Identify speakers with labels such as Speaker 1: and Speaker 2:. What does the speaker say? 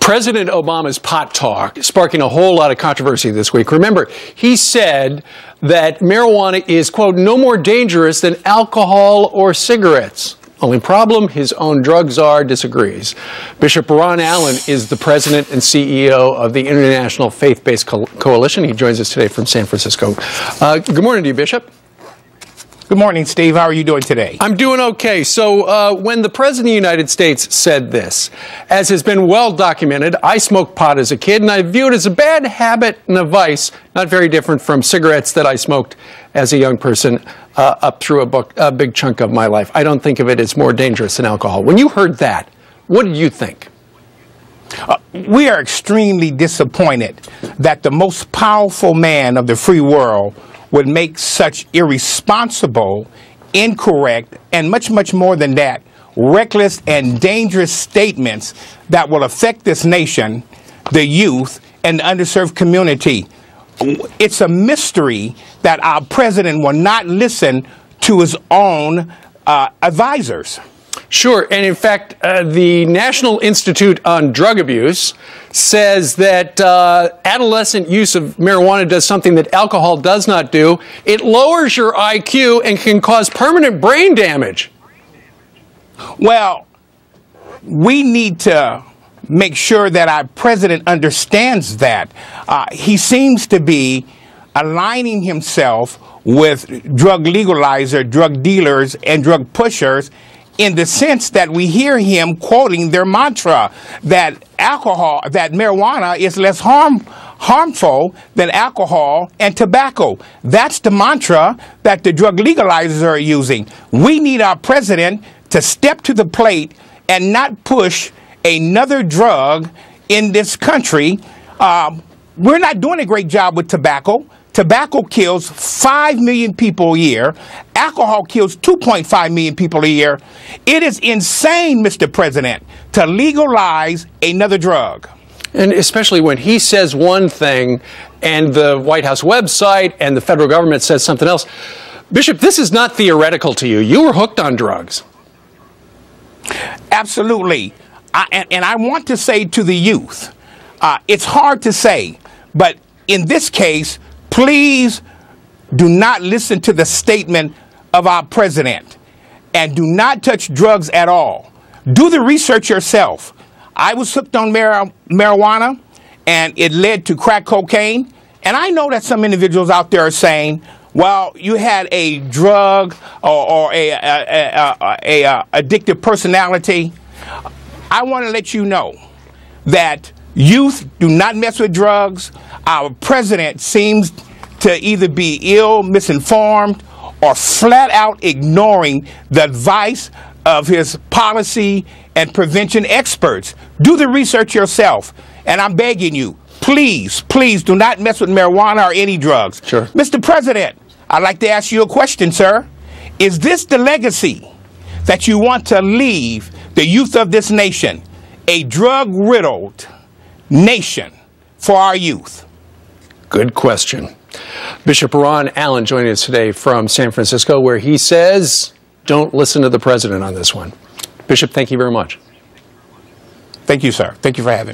Speaker 1: President Obama's pot talk sparking a whole lot of controversy this week. Remember, he said that marijuana is, quote, no more dangerous than alcohol or cigarettes. Only problem, his own drug czar disagrees. Bishop Ron Allen is the president and CEO of the International Faith-Based Coalition. He joins us today from San Francisco. Good morning to you, Bishop.
Speaker 2: Good morning, Steve. How are you doing today?
Speaker 1: I'm doing okay. So when the President of the United States said this, as has been well documented, I smoked pot as a kid, and I view it as a bad habit and a vice, not very different from cigarettes that I smoked as a young person up through a big chunk of my life. I don't think of it as more dangerous than alcohol. When you heard that, what did you think?
Speaker 2: We are extremely disappointed that the most powerful man of the free world would make such irresponsible, incorrect, and much more than that, reckless and dangerous statements that will affect this nation, the youth, and the underserved community. It's a mystery that our president will not listen to his own advisors.
Speaker 1: Sure, and in fact, the National Institute on Drug Abuse says that adolescent use of marijuana does something that alcohol does not do. It lowers your IQ and can cause permanent brain damage.
Speaker 2: Well, we need to make sure that our president understands that. He seems to be aligning himself with drug legalizer, drug dealers, and drug pushers, in the sense that we hear him quoting their mantra that marijuana is less harmful than alcohol and tobacco. That's the mantra that the drug legalizers are using. We need our president to step to the plate and not push another drug in this country. We're not doing a great job with tobacco. Tobacco kills 5 million people a year. Alcohol kills 2.5 million people a year. It is insane, Mr. President, to legalize another drug.
Speaker 1: And especially when he says one thing and the White House website and the federal government says something else. Bishop, this is not theoretical to you. You were hooked on drugs.
Speaker 2: Absolutely. And I want to say to the youth, it's hard to say, but in this case, please do not listen to the statement of our president and do not touch drugs at all. Do the research yourself. I was hooked on marijuana, and it led to crack cocaine. And I know that some individuals out there are saying, well, you had a drug or a addictive personality. I want to let you know that youth do not mess with drugs. Our president seems to either be ill, misinformed, or flat out ignoring the advice of his policy and prevention experts. Do the research yourself. And I'm begging you, please do not mess with marijuana or any drugs.
Speaker 1: Sure.
Speaker 2: Mr. President, I'd like to ask you a question, sir. Is this the legacy that you want to leave the youth of this nation? A drug-riddled nation for our youth?
Speaker 1: Good question. Bishop Ron Allen joining us today from San Francisco, where he says, don't listen to the president on this one. Bishop, thank you very much.
Speaker 2: Thank you, sir. Thank you for having me.